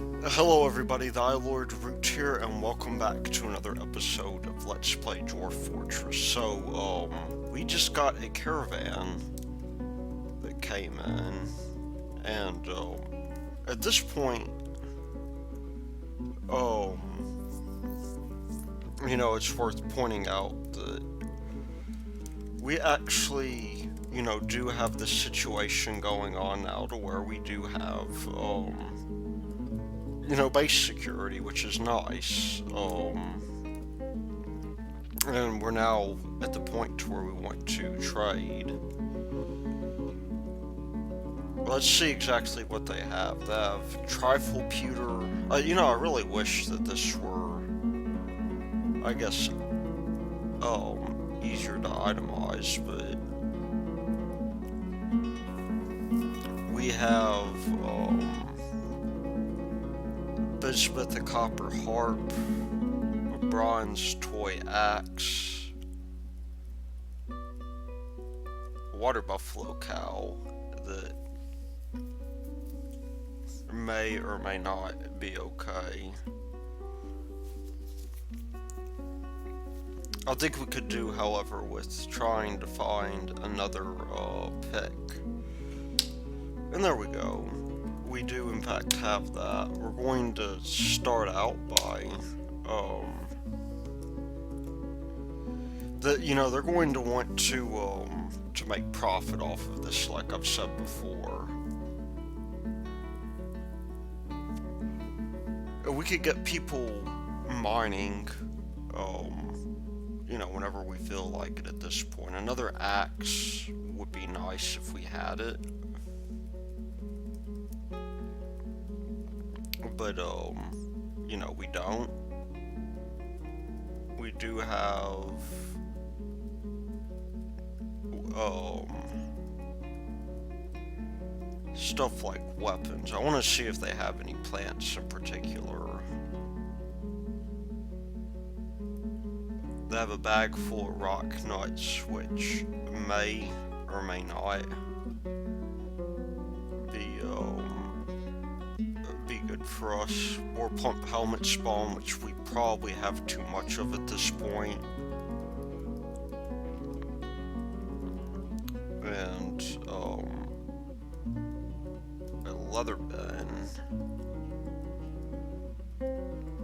Hello everybody, the iLord Root here, and welcome back to another episode of Let's Play Dwarf Fortress. We just got a caravan that came in, and, at this point, um, it's worth pointing out that we actually, do have this situation going on now to where we do have, base security, which is nice. And we're now at the point to where we want to trade. Let's see exactly what they have. They have trifle pewter. I really wish that this were, I guess, easier to itemize, but we have, Bismuth the copper harp, a bronze toy axe, a water buffalo cow that may or may not be okay. I think we could do, however, with trying to find another pick. And there we go. We do in fact have that. We're going to start out by, they're going to want to make profit off of this, like I've said before. We could get people mining, whenever we feel like it at this point. Another axe would be nice if we had it. But, we don't. We do have, stuff like weapons. I want to see if they have any plants in particular. They have a bag full of rock nuts, which may or may not be good for us. Or pump helmet spawn, which we probably have too much of at this point. And, a leather bin,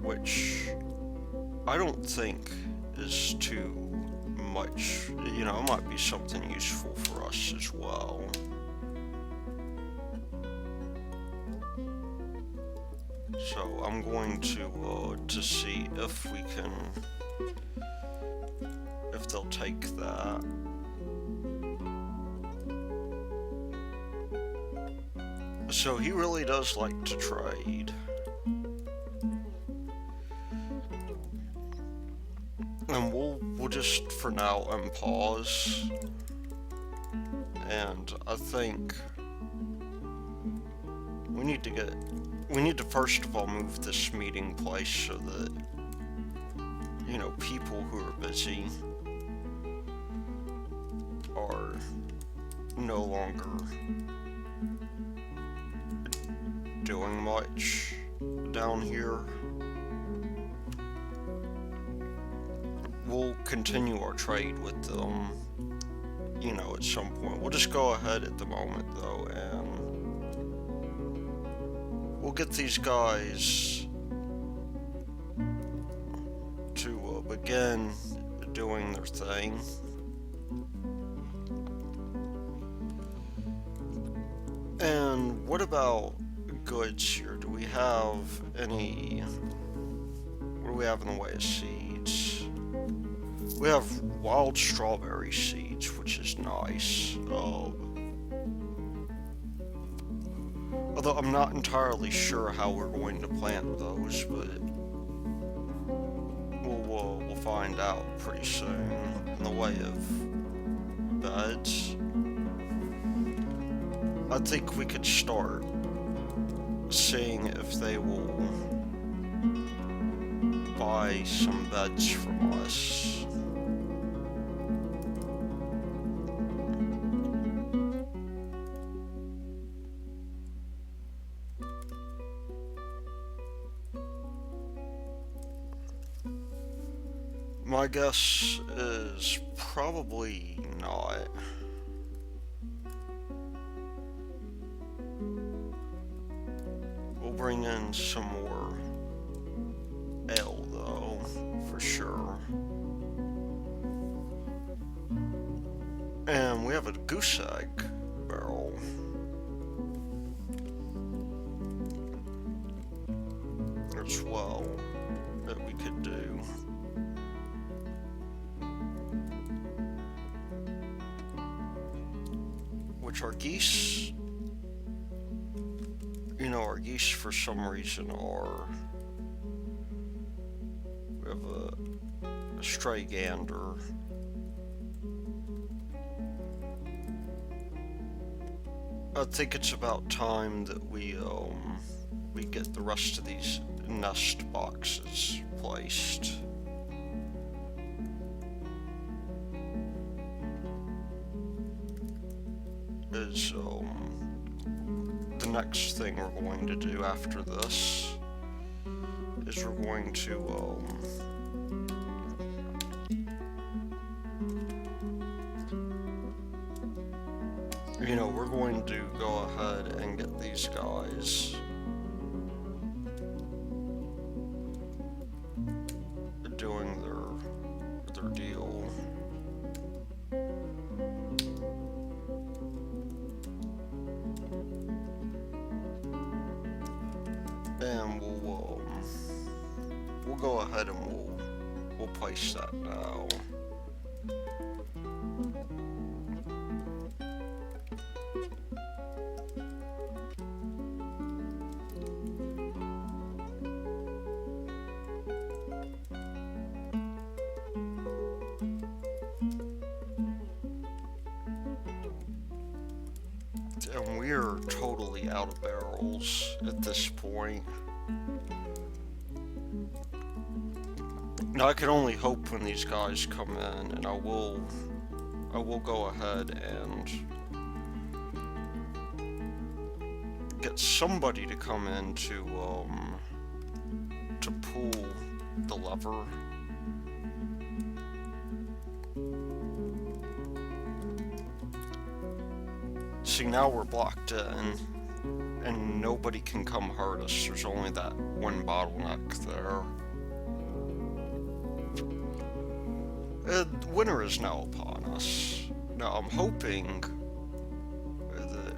which I don't think is too much. It might be something useful for us as well. So I'm going to see if we can, if they'll take that. So he really does like to trade. And we'll just for now unpause. And I think we need to first of all move this meeting place so that, people who are busy are no longer doing much down here. We'll continue our trade with them, at some point. We'll just go ahead at the moment, though, and we'll get these guys to begin doing their thing. And what about goods here? Do we have any? What do we have in the way of seeds? We have wild strawberry seeds, which is nice. Although I'm not entirely sure how we're going to plant those, but we'll find out pretty soon. In the way of beds, I think we could start seeing if they will buy some beds from us. My guess is probably not. We'll bring in some more ale, though, for sure. And we have a goose egg barrel. As well, that we could do. Which our geese, you know, our geese for some reason are, we have a stray gander. I think it's about time that we get the rest of these nest boxes placed. Is the next thing we're going to do after this is we're going to you know, we're going to go ahead and get these guys doing their deal. And we'll go ahead and we'll place that now. And we're totally out of barrels at this point. Now I can only hope when these guys come in, and I will go ahead and get somebody to come in to pull the lever. See, now we're blocked in, and nobody can come hurt us. There's only that one bottleneck there. Winter is now upon us. Now I'm hoping that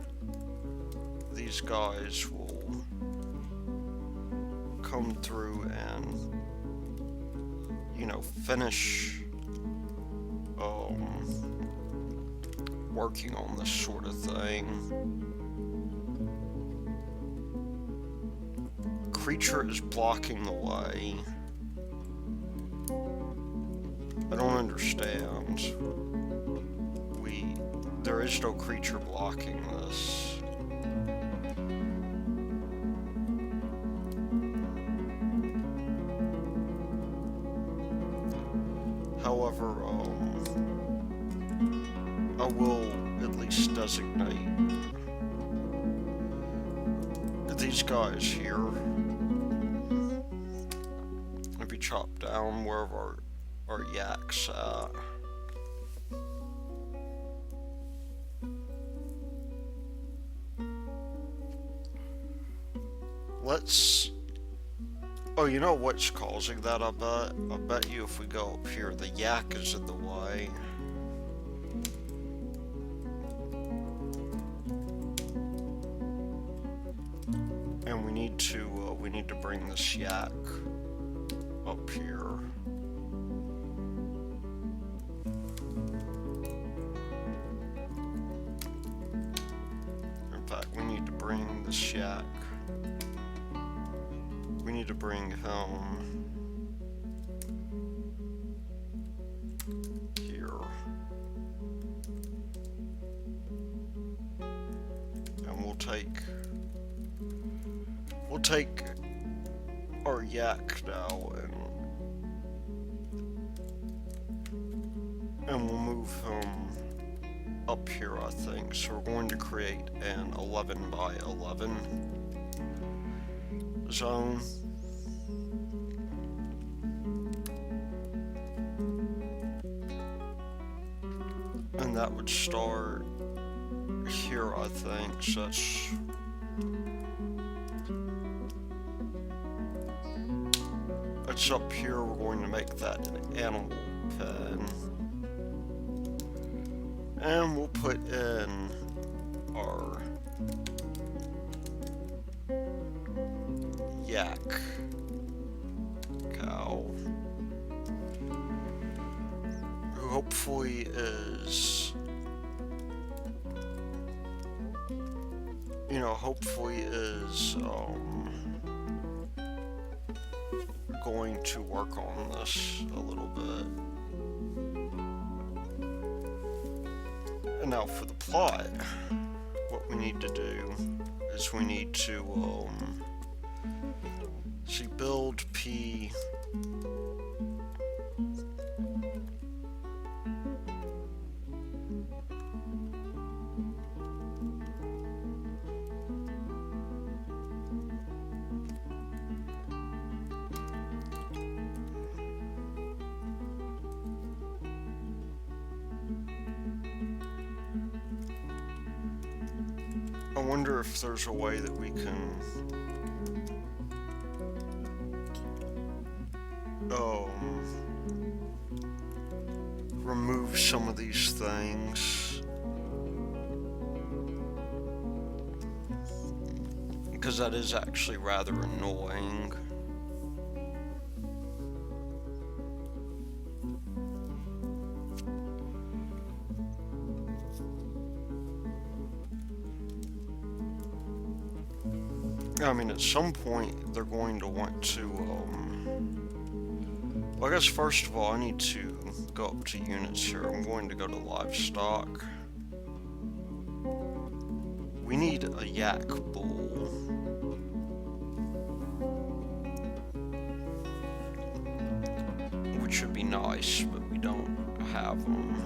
these guys will come through and, you know, finish working on this sort of thing. Creature is blocking the way. I don't understand. There is no creature blocking this. However, I will at least designate these guys here. Maybe chop down wherever our yak's at. Let's... Oh, you know what's causing that, I bet? I bet you if we go up here, the yak is in the way. And we need to bring this yak up here. In fact, we need to bring this yak. We need to bring him here. And we'll take our yak now and we'll move him up here, I think. So we're going to create an 11 by 11 zone. that would start here, I think, so that's up here. We're going to make that an animal pen. And we'll put in our yak cow, who hopefully is, going to work on this a little bit. And now for the plot, what we need to do is we need to build P. I wonder if there's a way that we can remove some of these things, because that is actually rather annoying. I mean, at some point, they're going to want to, well, I guess first of all, I need to go up to units here. I'm going to go to livestock. We need a yak bull. Which would be nice, but we don't have them.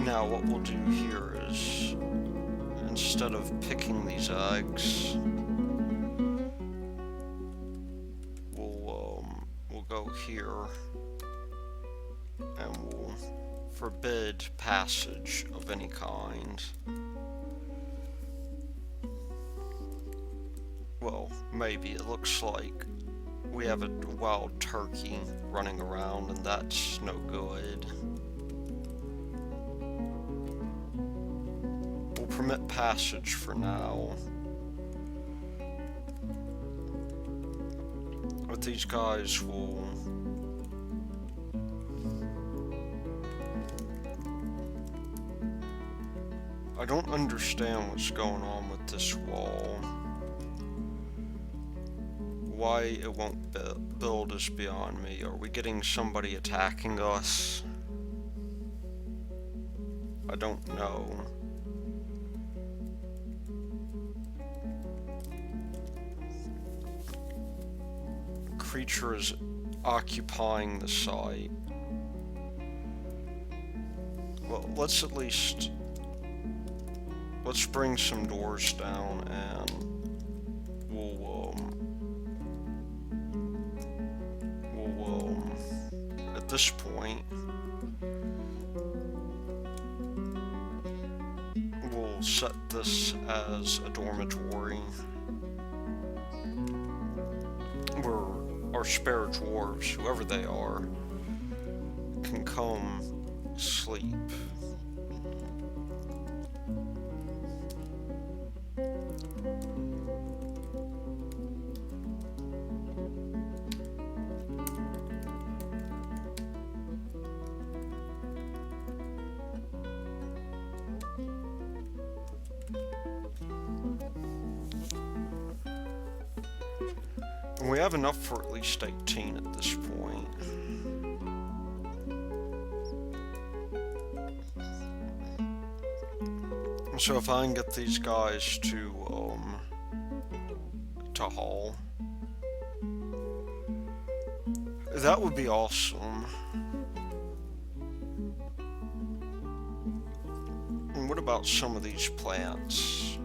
Now what we'll do here is, instead of picking these eggs, we'll go here and we'll forbid passage of any kind. Well, maybe. It looks like we have a wild turkey running around, and that's no good. Permit passage for now. But these guys will... I don't understand what's going on with this wall. Why it won't build is beyond me. Are we getting somebody attacking us? I don't know. Creature is occupying the site. Well, let's bring some doors down, and we'll at this point we'll set this as a dormitory where our spare dwarves, whoever they are, can come sleep. And we have enough for at least 18 at this point. So if I can get these guys to haul, that would be awesome. And what about some of these plants?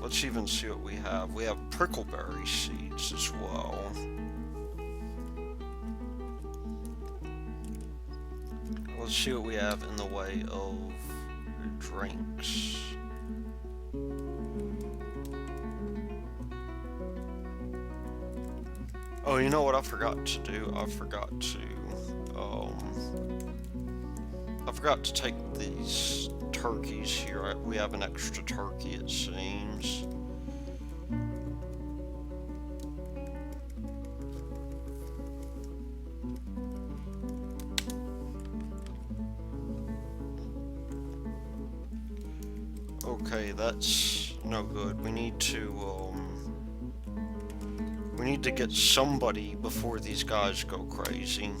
Let's even see what we have. We have prickleberry seeds as well. Let's see what we have in the way of drinks. Oh, you know what I forgot to do? I forgot to take these turkeys here. We have an extra turkey, it seems. Okay, that's no good. We need to get somebody before these guys go crazy.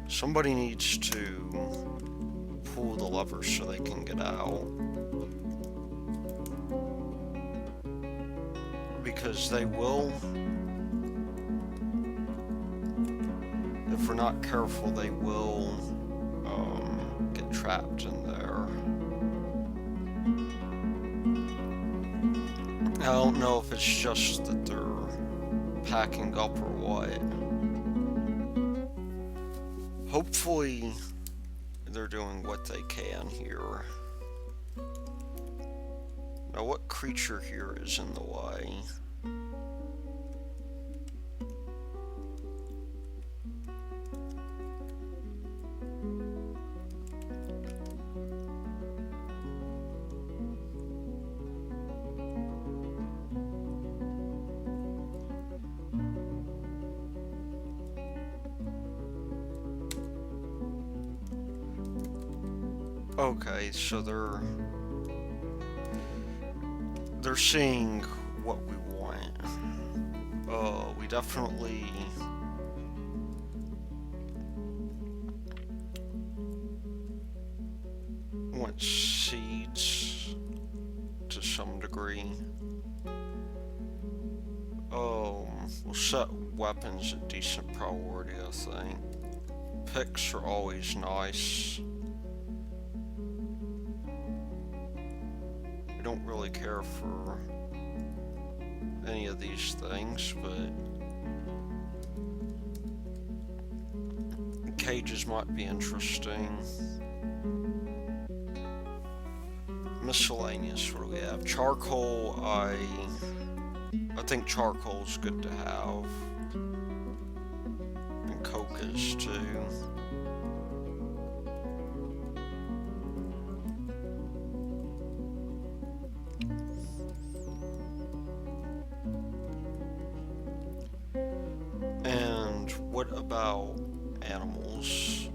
Somebody needs to pull the lever so they can get out. Because they will, if we're not careful, they will get trapped in there. I don't know if it's just that they're packing up or what. Hopefully, they're doing what they can here. Now, what creature here is in the way? Okay, so they're seeing what we want. We definitely want seeds to some degree. We'll set weapons at decent priority, I think. Picks are always nice. Don't really care for any of these things, but cages might be interesting. Miscellaneous, what do we have? Charcoal, I think charcoal's good to have. And coke is too. And what about animals?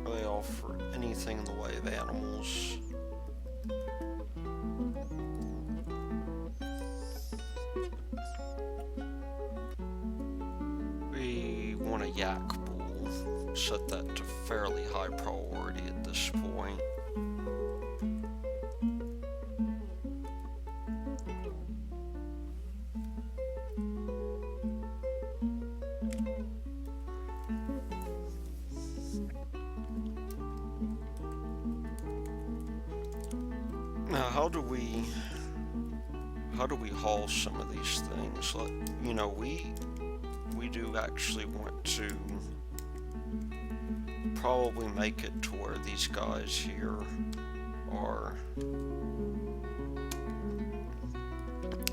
Are they all for anything in the way of animals? We want a yak bull. Set that to fairly high priority at this point. Now, how do we haul some of these things? Like, you know, we do actually want to probably make it to where these guys here are.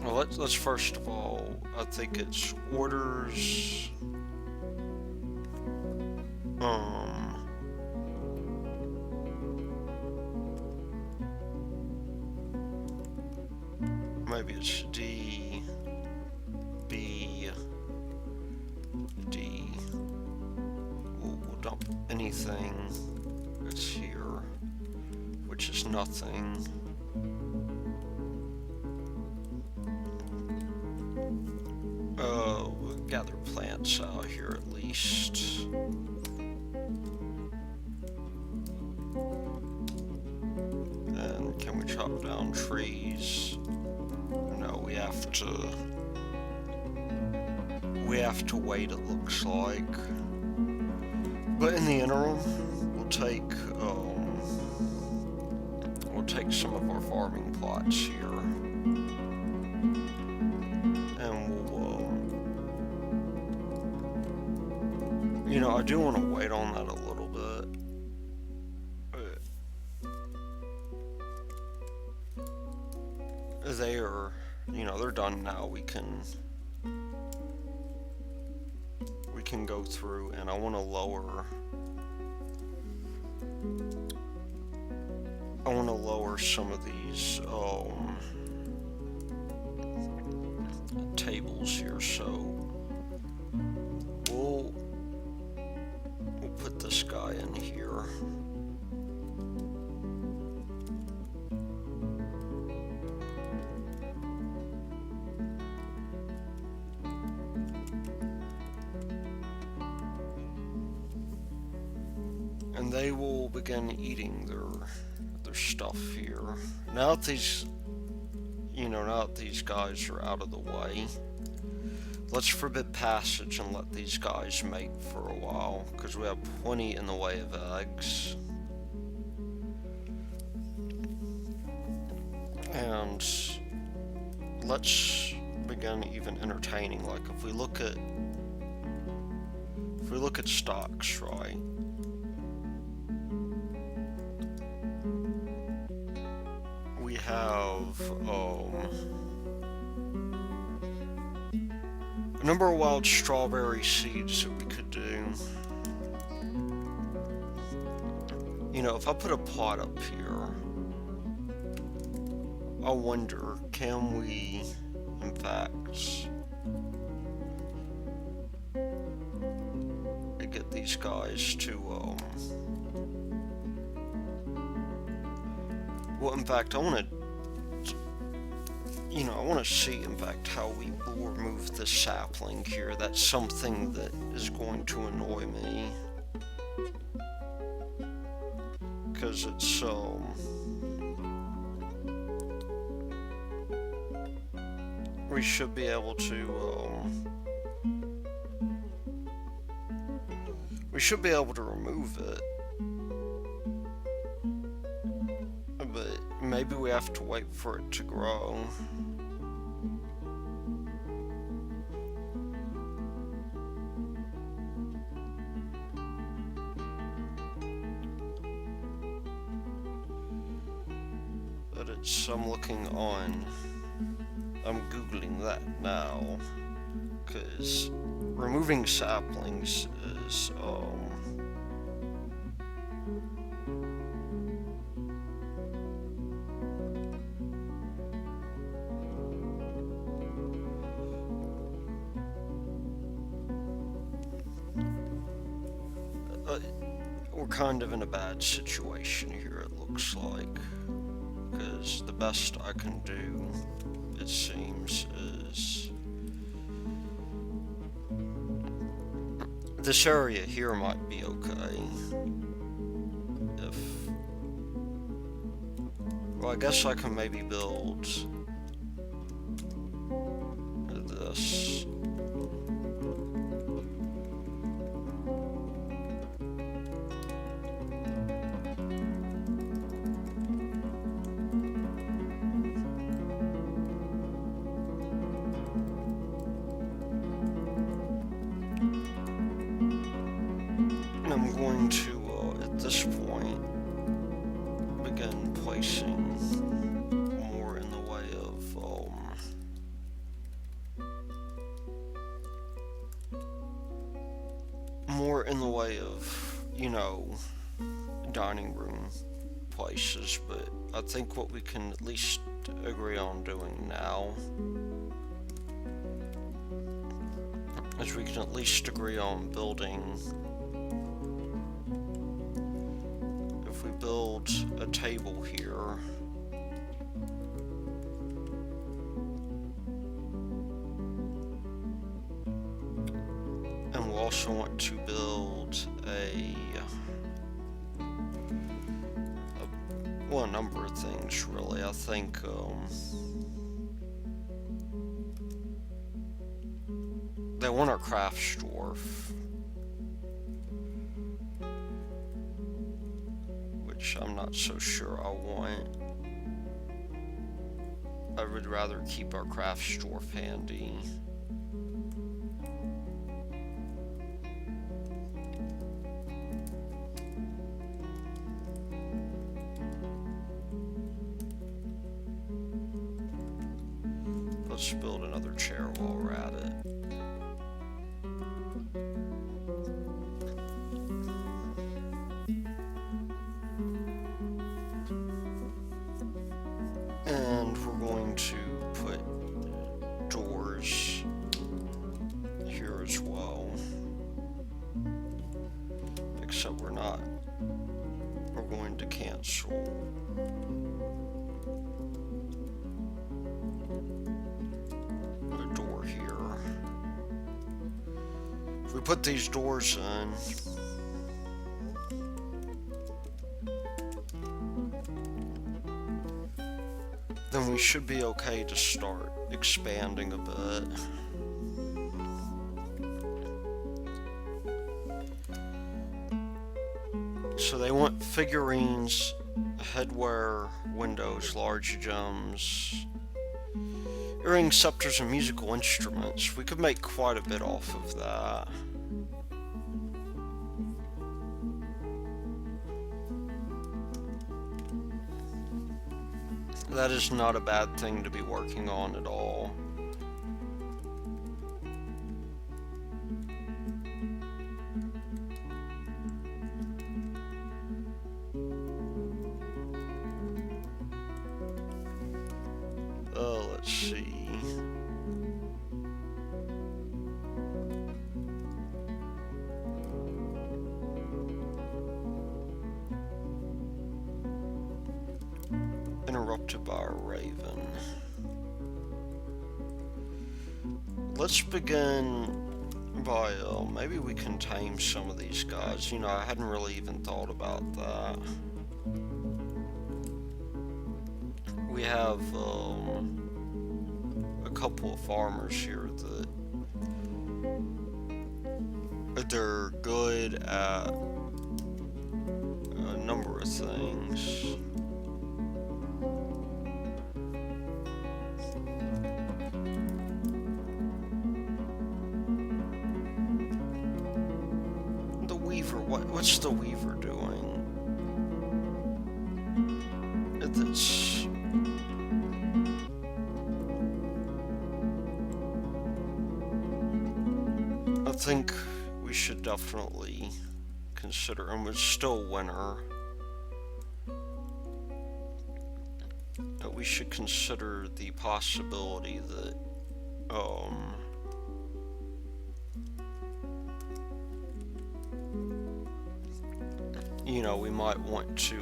Well, let's first of all, I think it's orders. Maybe it's D, B, D. We'll dump anything that's here, which is nothing. We'll gather plants out here at least. And can we chop down trees? No, we have to wait, it looks like. But in the interim, we'll take some of our farming plots here, and I do want to wait on that a little bit. They're done now. We can go through, and I want to lower some of these tables here. So we'll put this guy in here. And they will begin eating their stuff here. Now that these guys are out of the way, let's forbid passage and let these guys mate for a while, because we have plenty in the way of eggs. And let's begin even entertaining. Like if we look at stocks, right? We have a number of wild strawberry seeds that we could do. If I put a pot up here, I wonder, can we, in fact, get these guys to, well, in fact, I want to see, in fact, how we will remove this sapling here. That's something that is going to annoy me, because it's, we should be able to remove it, but maybe we have to wait for it to grow. But I'm Googling that now, because removing saplings is, we're kind of in a bad situation here, it looks like, because the best I can do, it seems, is this area here might be okay. Well, I guess I can maybe build this. And I'm going to, at this point, begin placing more in the way of, dining room places, but I think what we can at least agree on doing now is we can at least agree on building, if we build a table here, and we'll also want to build a number of things, really. I think they want our crafts dwarf. which I'm not so sure I want. I would rather keep our crafts dwarf handy. Let's build another chair while we're at it. And we're going to put doors here as well. Except we're not. We're going to cancel a door here. If we put these doors in, then we should be okay to start expanding a bit. So they want figurines, headwear, windows, large gems, earrings, scepters, and musical instruments. We could make quite a bit off of that. That is not a bad thing to be working on at all. Let's see. Interrupted by a raven. Let's begin by, maybe we can tame some of these guys. You know, I hadn't really even thought about that. We have, a couple of farmers here that they're good at a number of things. The weaver, what's the weaver doing? It's I think we should definitely consider, and it's still winter, that we should consider the possibility that, you know, we might want to,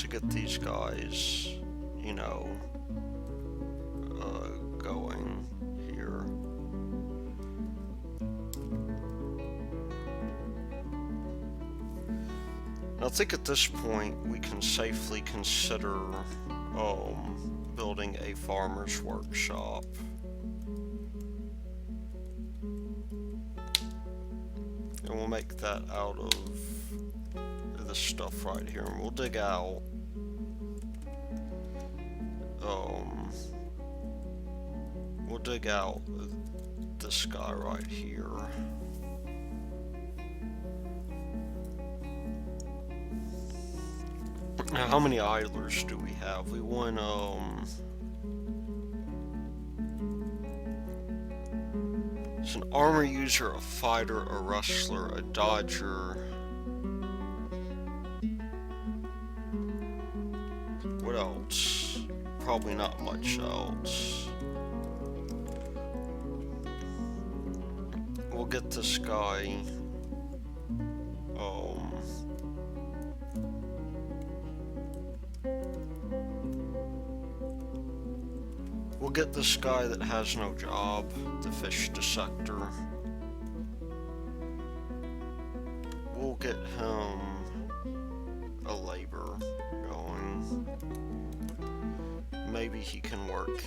get these guys, you know, going here. And I think at this point we can safely consider building a farmer's workshop. And we'll make that out of this stuff right here, and we'll dig out this guy right here. Now, how many idlers do we have? We want, it's an armor user, a fighter, a wrestler, a dodger. What else? Probably not much else. We'll get this guy, we'll get this guy that has no job, the fish dissector. We'll get him a labor going. Maybe he can work.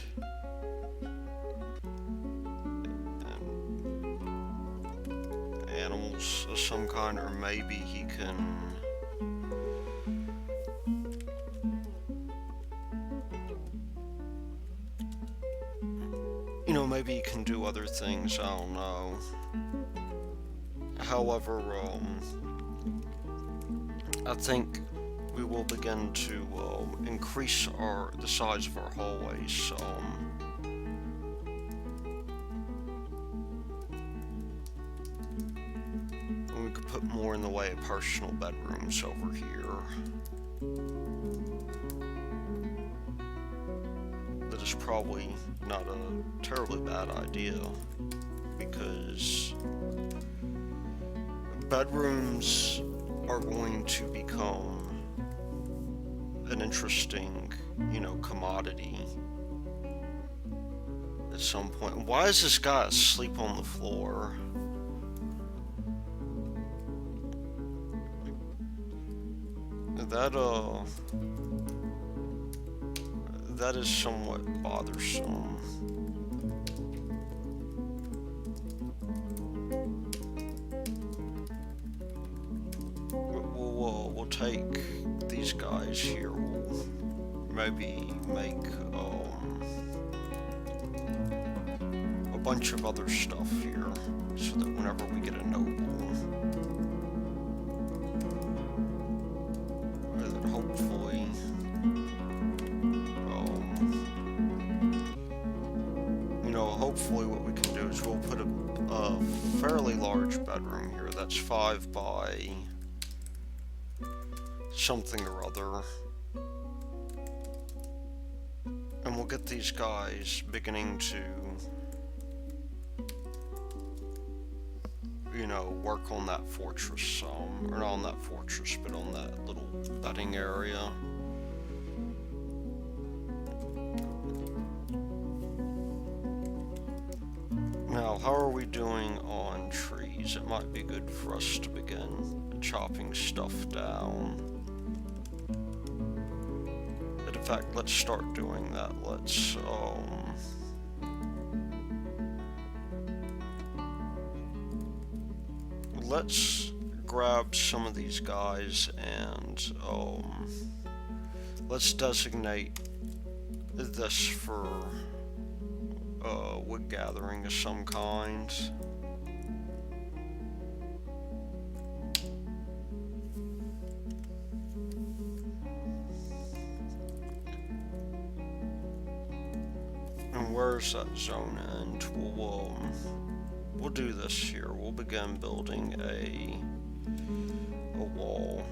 tunnels of some kind, or maybe he can... You know, maybe he can do other things, I don't know. However, I think we will begin to increase the size of our hallways. And we could put more in the way of personal bedrooms over here. That is probably not a terribly bad idea, because bedrooms are going to become an interesting, you know, commodity at some point. Why is this guy asleep on the floor? That is somewhat bothersome. We'll take these guys here. We'll maybe make a bunch of other stuff here, so that whenever we get a noble, that hopefully you know, hopefully what we can do is we'll put a fairly large bedroom here. That's 5 by something or other. And we'll get these guys beginning to, you know, work on that fortress, or not on that fortress, but on that little bedding area. Now, how are we doing on trees? It might be good for us to begin chopping stuff down. And in fact, let's start doing that. Let's grab some of these guys and let's designate this for wood gathering of some kind. And where's that zone end? We'll do this here. We'll begin building a wall.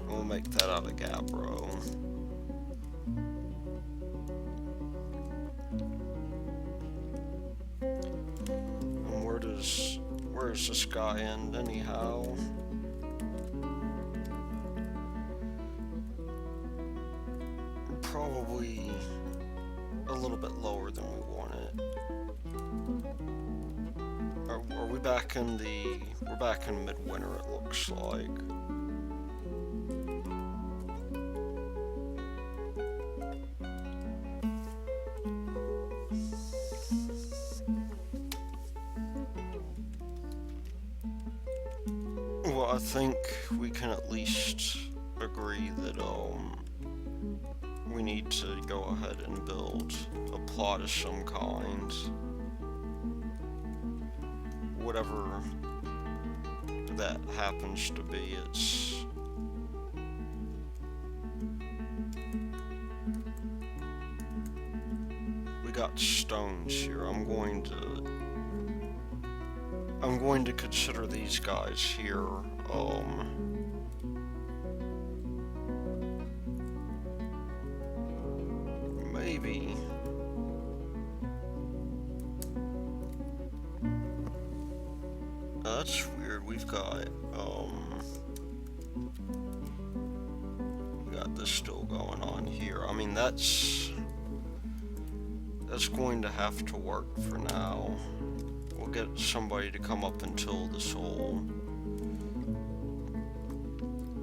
We'll make that out of gabbro. Where's this guy end anyhow? Probably a little bit lower than we want it. Are we back in we're back in midwinter, it looks like. I think we can at least agree that we need to go ahead and build a plot of some kind. Whatever that happens to be, we got stones here. I'm going to consider these guys here maybe that's weird. We got this still going on here. I mean, that's going to have to work for now. we'll get somebody to come up and till this hole.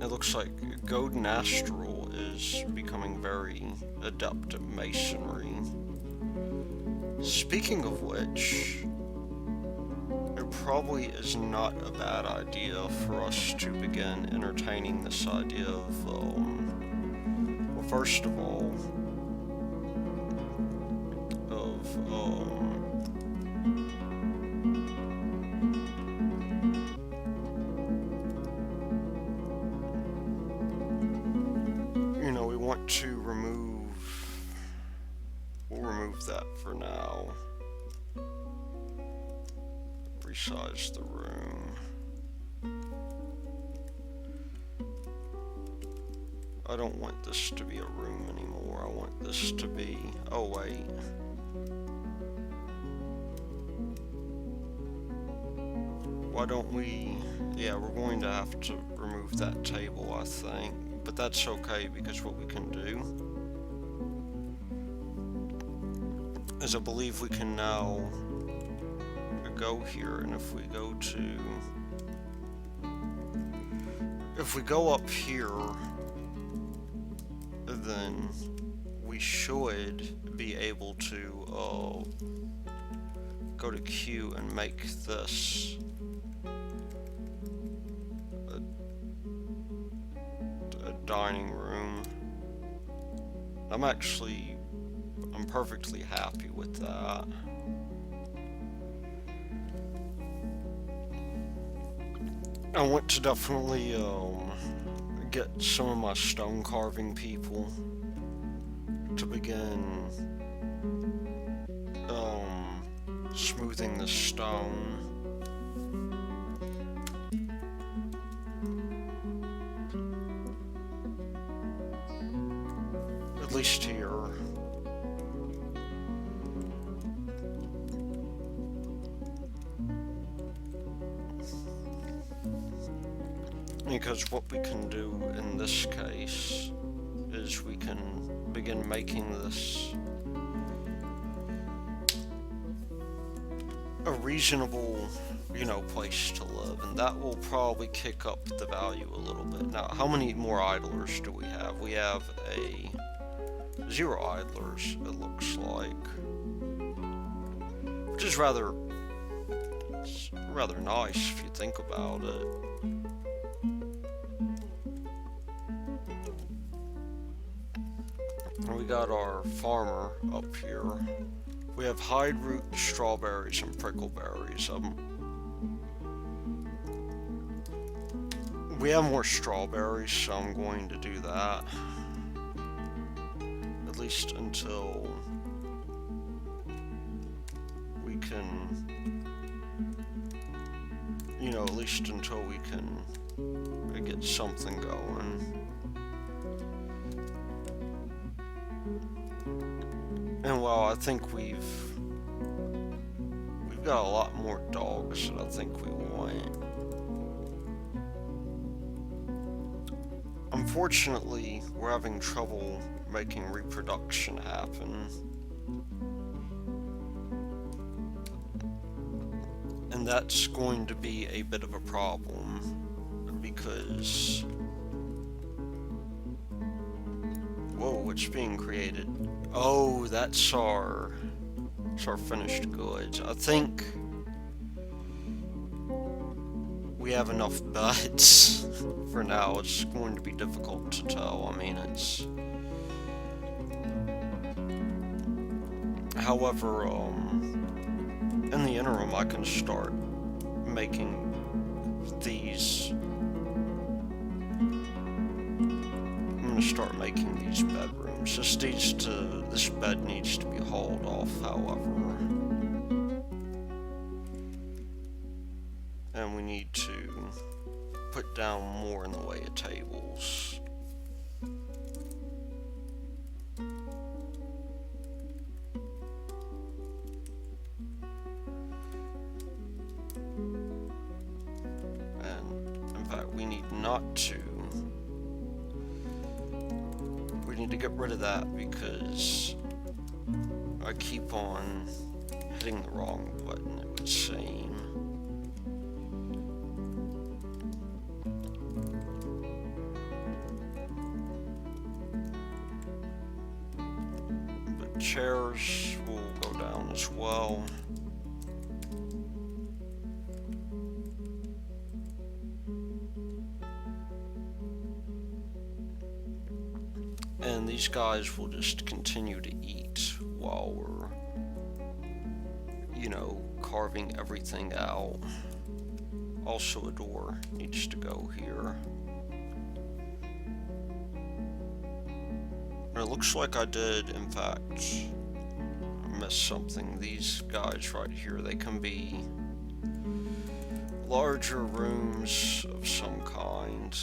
It looks like Golden Astral is becoming very adept at masonry. Speaking of which, it probably is not a bad idea for us to begin entertaining this idea of, well, first of all, you know, we want to we'll remove that for now. Resize the room. I don't want this to be a room anymore. I want this to be, oh wait. Why don't we, yeah, we're going to have to remove that table, I think. But that's okay, because what we can do is I believe we can now go here, and if we go up here, then we should be able to go to Q and make this a dining room. I'm perfectly happy with that. I want to definitely get some of my stone carving people to begin smoothing the stone. At least here. Because what we can do in this case is we can begin making this a reasonable, you know, place to live, and that will probably kick up the value a little bit. Now, how many more idlers do we have? We have 0 idlers, it looks like, which is rather nice if you think about it. We got our farmer up here. We have hide root, strawberries, and prickleberries. We have more strawberries, so I'm going to do that. At least until we can, you know, at least until we can get something going. And well, I think we've got a lot more dogs that I think we want. Unfortunately, we're having trouble making reproduction happen. And that's going to be a bit of a problem, because whoa, it's being created. Oh, that's our finished goods. I think we have enough beds for now. It's going to be difficult to tell. I mean, it's... However, in the interim, I can start making these... I'm gonna start making these bedrooms. This bed needs to be hauled off, however. And we need to put down more in the way of tables. And in fact, we need to get rid of that, because I keep on hitting the wrong button, it would seem. The chairs will go down as well. And these guys will just continue to eat while we're, you know, carving everything out. Also, a door needs to go here. And it looks like I did, in fact, miss something. These guys right here, they can be larger rooms of some kind.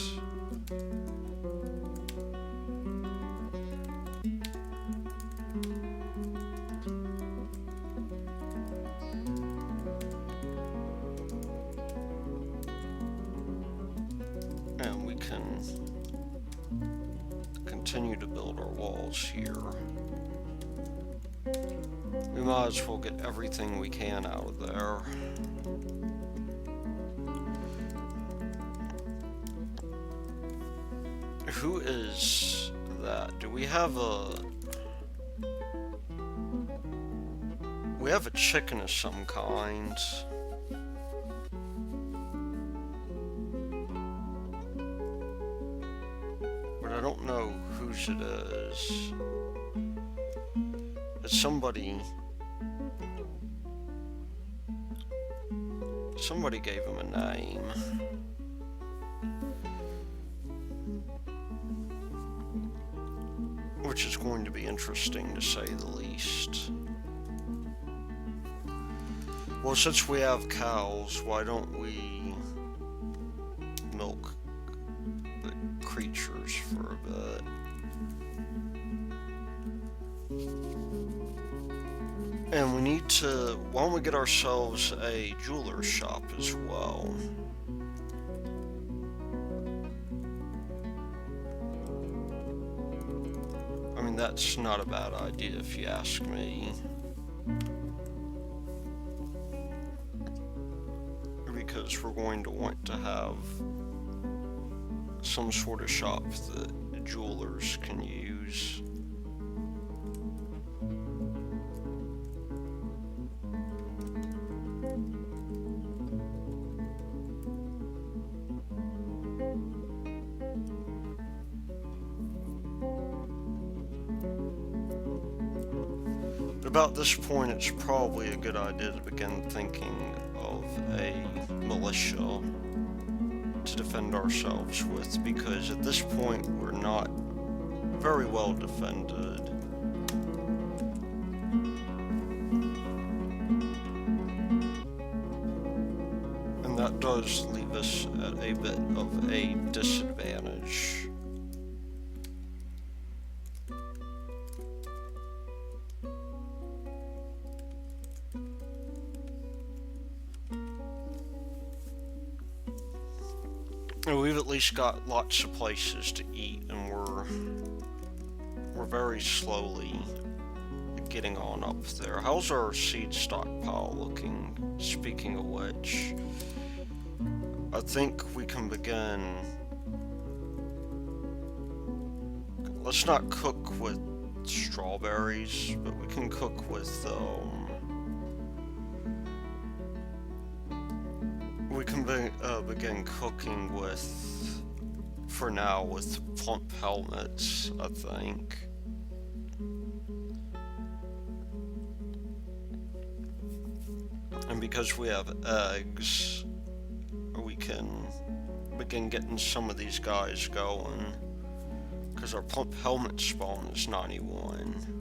And we can continue to build our walls here. We might as well get everything we can out of there. Who is that? Do we have a... We have a chicken of some kind. But I don't know whose it is. It's somebody... Somebody gave him a name. Which is going to be interesting, to say the least. Well, since we have cows, why don't we milk the creatures for a bit? And we need to... Why don't we get ourselves a jeweler's shop as well? I mean, that's not a bad idea if you ask me. Because we're going to want to have some sort of shop that jewelers can use. About this point, it's probably a good idea to begin thinking of a militia to defend ourselves with, because at this point we're not very well defended. And that does leave us at a bit of a disadvantage. We've at least got lots of places to eat, and we're very slowly getting on up there. How's our seed stockpile looking? Speaking of which, I think we can begin. Let's not cook with strawberries, but we can cook with we can begin cooking with, for now, with plump helmets, I think. And because we have eggs, we can begin getting some of these guys going. Because our plump helmet spawn is 91.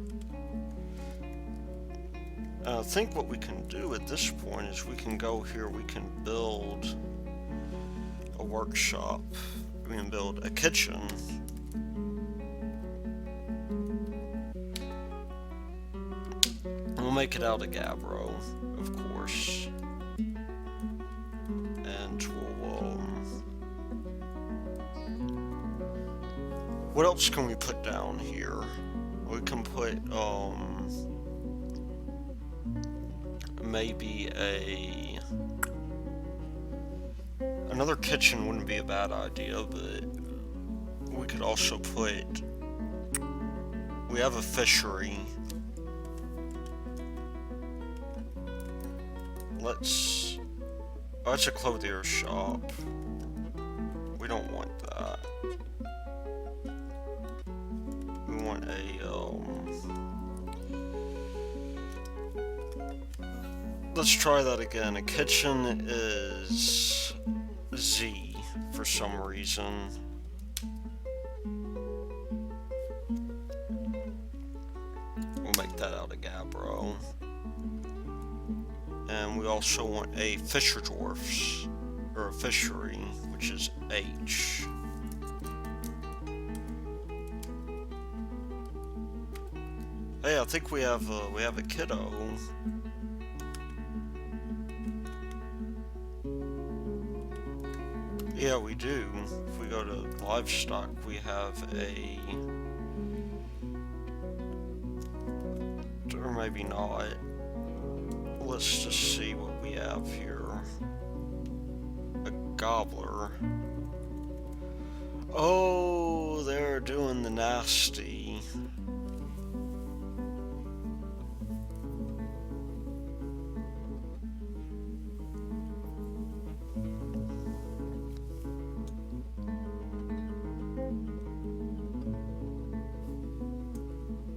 I think what we can do at this point is we can go here, we can build a workshop, we can build a kitchen. And we'll make it out of gabbro, of course. And we'll, what else can we put down here? We can put, maybe another kitchen wouldn't be a bad idea, but we could also we have a fishery. Oh, it's a clothier shop. We don't want that. We want let's try that again. A kitchen is Z for some reason. We'll make that out of Gabbro. And we also want a fisher dwarfs, or a fishery, which is H. Hey, I think we have a kiddo. Yeah, we do. If we go to livestock, we have or maybe not. Let's just see what we have here. A gobbler. Oh, they're doing the nasty.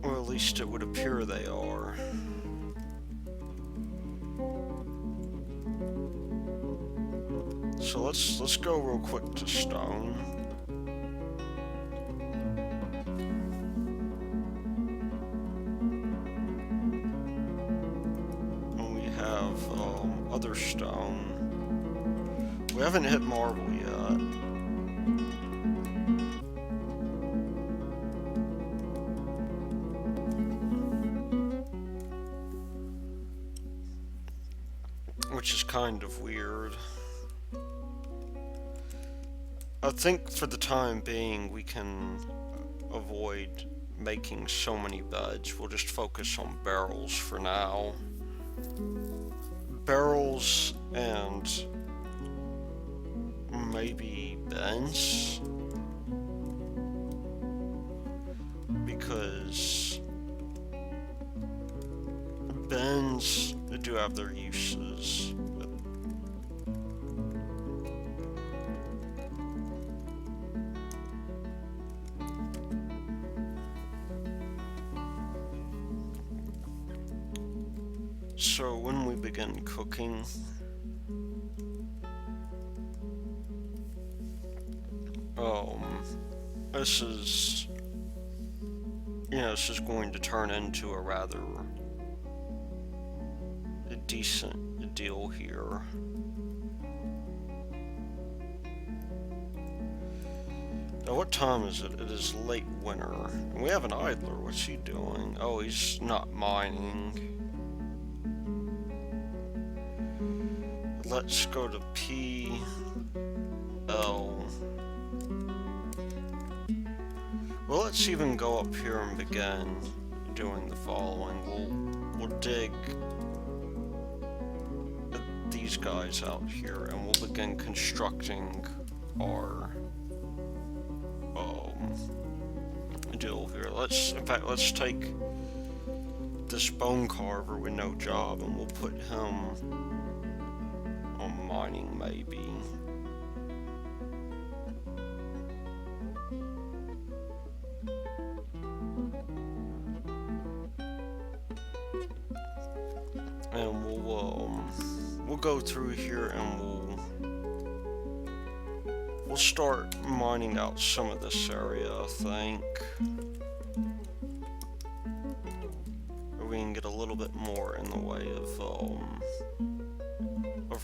Or at least it would appear they are. So let's go real quick to stone. And we have other stone. We haven't hit marble yet. Which is kind of weird. I think for the time being we can avoid making so many beds. We'll just focus on barrels for now. Barrels and maybe bins. Because bins do have their uses. So when we begin cooking, this is, this is going to turn into a rather decent deal here. Now what time is it? It is late winter. And we have an idler. What's he doing? Oh, he's not mining. Let's go to P, L. Well, let's even go up here and begin doing the following. We'll dig these guys out here, and we'll begin constructing our deal here. In fact, let's take this bone carver with no job, and we'll put him on mining, maybe. And we'll go through here and we'll start mining out some of this area, I think. We can get a little bit more in the way of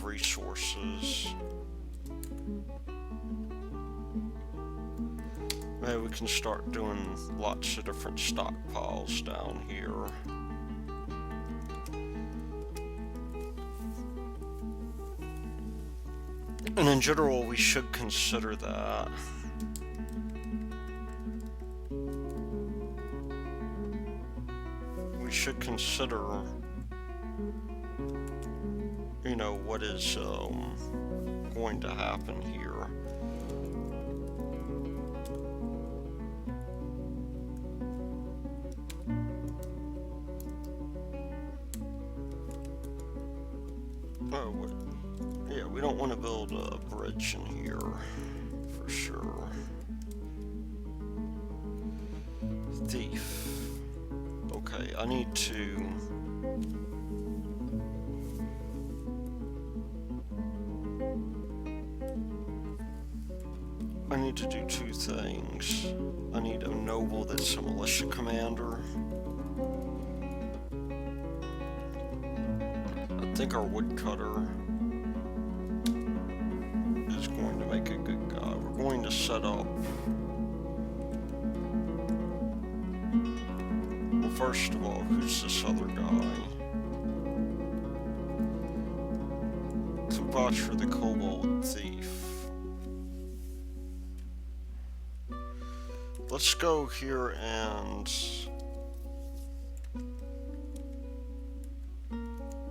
resources. Maybe we can start doing lots of different stockpiles down here. And in general, we should consider that. We should consider you know, what is going to happen here. Oh, yeah, we don't want to build a bridge in here, for sure. Thief. Okay, I need to... do two things. I need a noble that's a militia commander. I think our woodcutter is going to make a good guy. We're going to set up... Well, first of all, who's this other guy? Butcher the kobold thief. Let's go here and...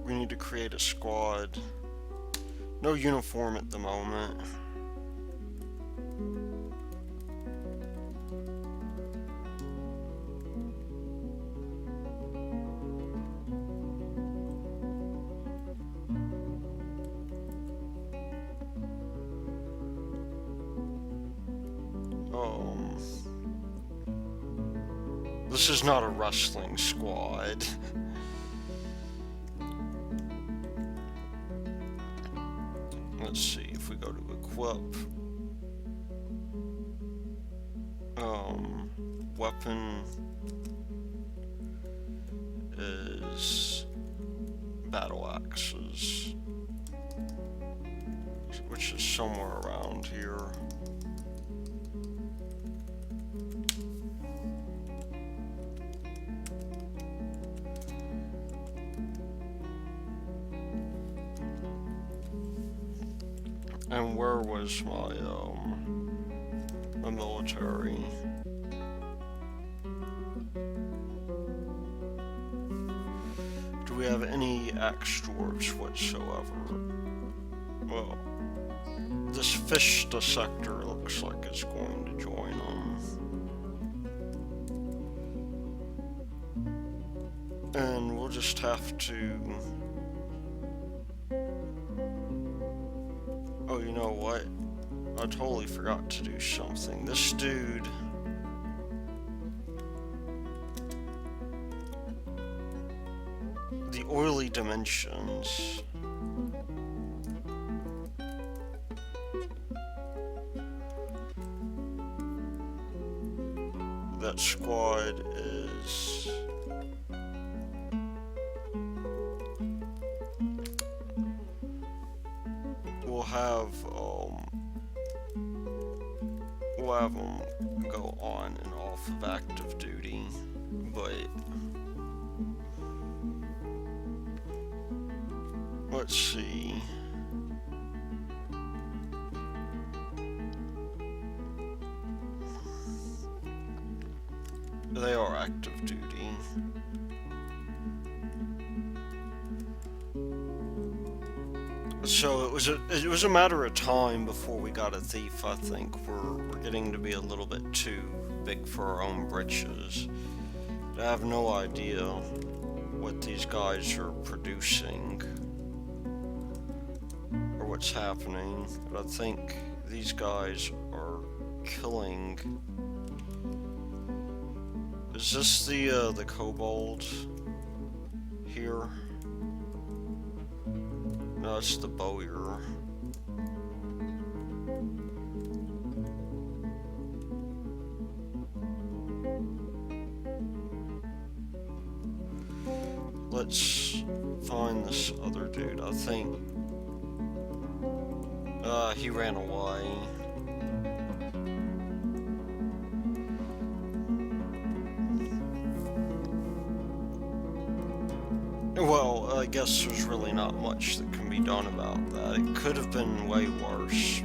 we need to create a squad. No uniform at the moment. This is not a wrestling squad. Let's see if we go to equip. Weapon is battle axes, which is somewhere around here. And where was my military? Do we have any axe dwarves whatsoever? Well, this fish dissector looks like it's going to join them. And we'll just have to... Oh, you know what? I totally forgot to do something. This dude... the oily dimensions... that squad is... we'll have them go on and off of active duty, but let's see. They are active duty. So it was a matter of time before we got a thief. I think we're getting to be a little bit too big for our own britches. I have no idea what these guys are producing or what's happening, but I think these guys are killing. Is this the kobold here? No, it's the bowyer. Let's find this other dude. I think he ran away. Well, I guess there's really not much that can be done about that. It could have been way worse,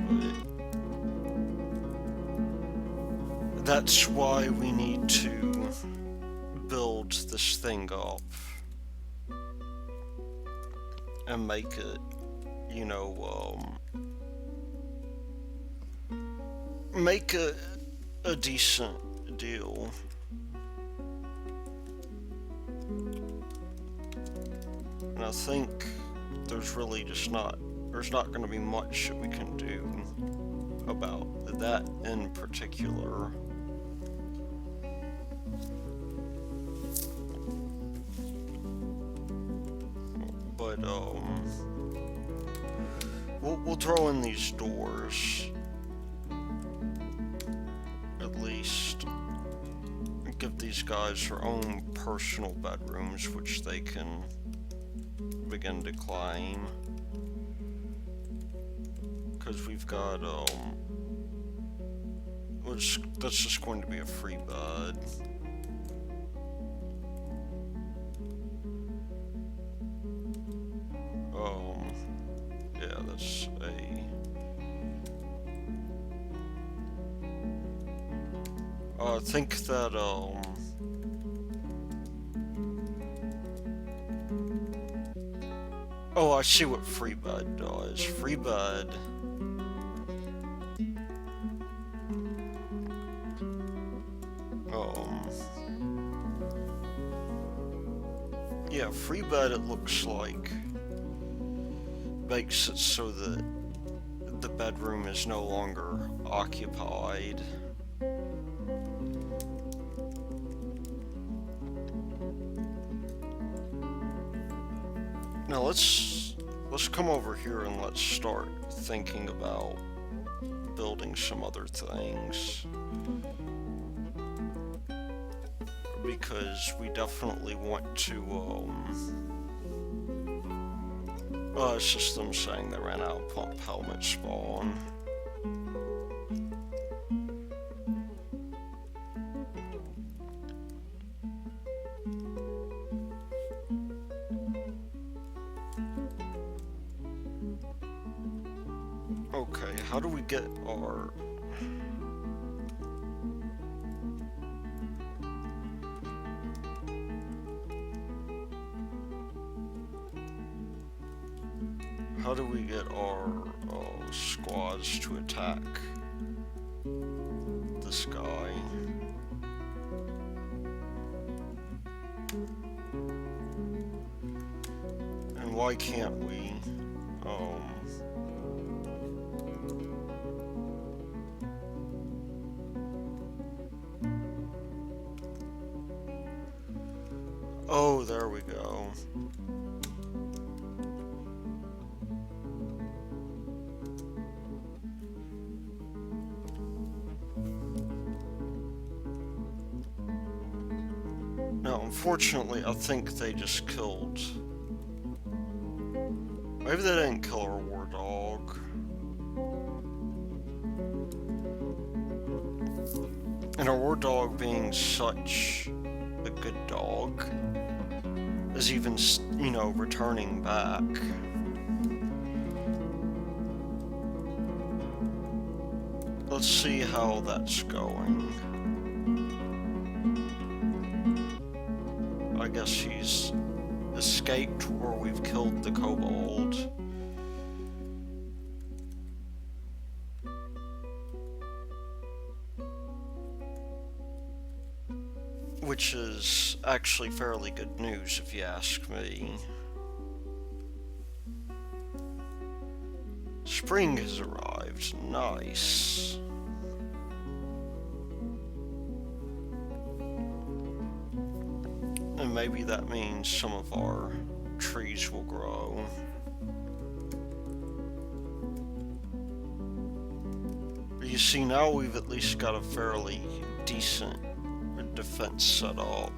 but that's why we need to build this thing up and make it you know, make a decent deal. And I think there's really just there's not going to be much that we can do about that in particular. But, we'll throw in these doors, at least. Give these guys their own personal bedrooms, which they can begin to claim. Because we've got, that's just going to be a free bed. Yeah, that's I think that, oh, I see what free bed does. Free bed. Yeah, free bed, it looks like, makes it so that the bedroom is no longer occupied. Now let's come over here and let's start thinking about building some other things. Because we definitely want to, it's just them saying they ran out of pump helmet spawn. Okay, how do we get our... How do we get our squads to attack this guy? And why can't we, oh, there we go. Now, unfortunately, I think they just killed... Maybe they didn't kill our war dog. And our war dog, being such a good dog, is even, you know, returning back. Let's see how that's going. I guess he's escaped, or we've killed the kobold. Which is actually fairly good news, if you ask me. Spring has arrived. Nice. And maybe that means some of our trees will grow. You see, now we've at least got a fairly decent defense set up.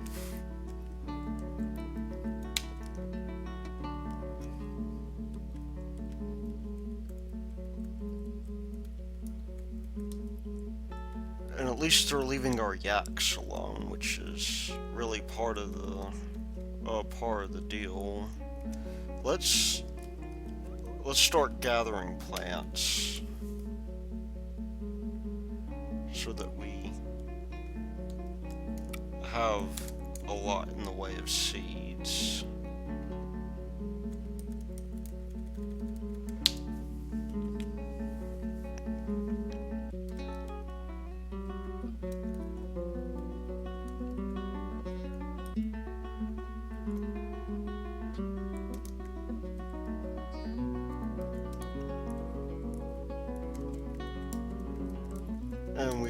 And at least they're leaving our yaks alone, which is really part of the deal. Let's start gathering plants so that we have a lot in the way of seeds.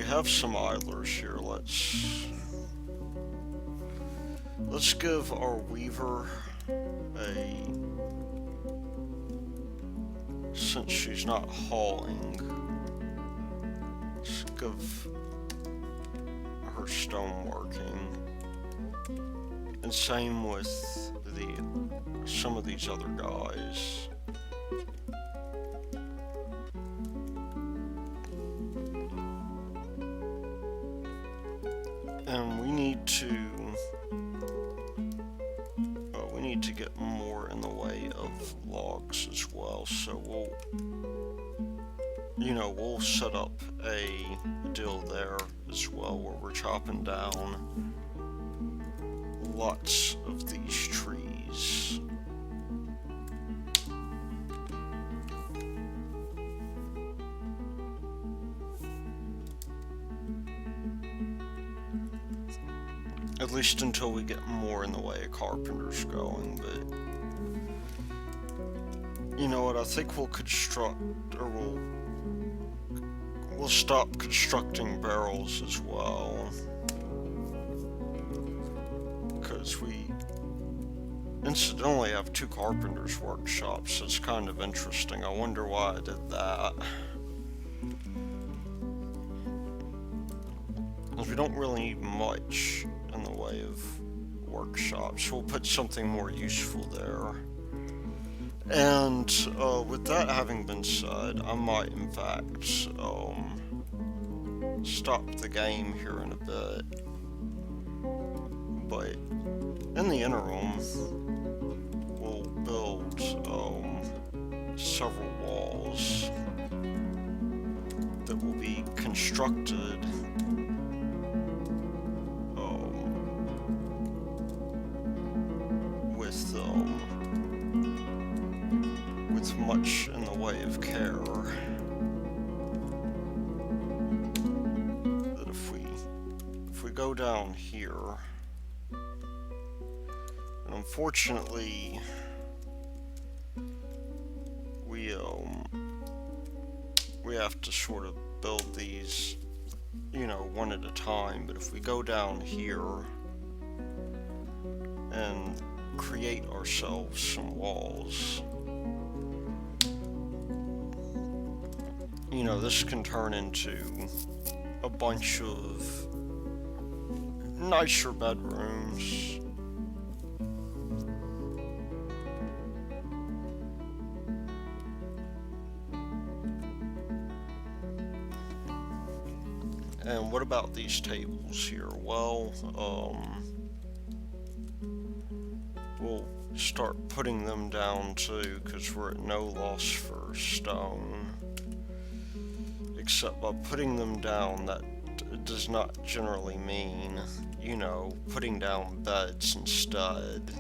have some idlers here. Let's give our weaver since she's not hauling, let's give her stone working. And same with some of these other guys. And we need to get more in the way of logs as well, so we'll set up a deal there as well where we're chopping down lots of these trees. At least until we get more in the way of carpenters going, but you know what, I think we'll stop constructing barrels as well, because we incidentally have 2 carpenters' workshops. It's kind of interesting. I wonder why I did that. Because we don't really need much in the way of workshops. We'll put something more useful there. And with that having been said, I might in fact stop the game here in a bit. But in the interim, we'll build several walls that will be constructed with much in the way of care. That if we go down here, and unfortunately we have to sort of build these, one at a time. But if we go down here and create ourselves some walls, this can turn into a bunch of nicer bedrooms. And what about these tables here? Well, we'll start putting them down too, because we're at no loss for stone. Except by putting them down, that does not generally mean, putting down beds instead.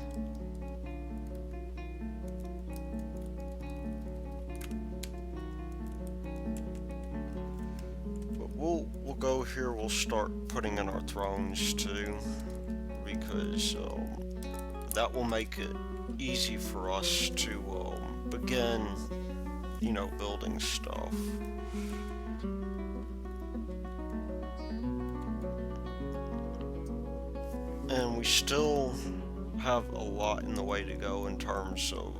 But we'll go here, we'll start putting in our thrones too, because that will make it easy for us to begin, building stuff. And we still have a lot in the way to go in terms of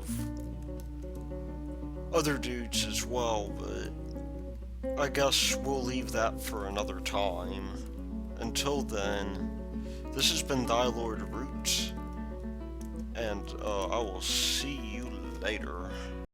other dudes as well, but I guess we'll leave that for another time. Until then, this has been Thy Lord Root, and I will see you later.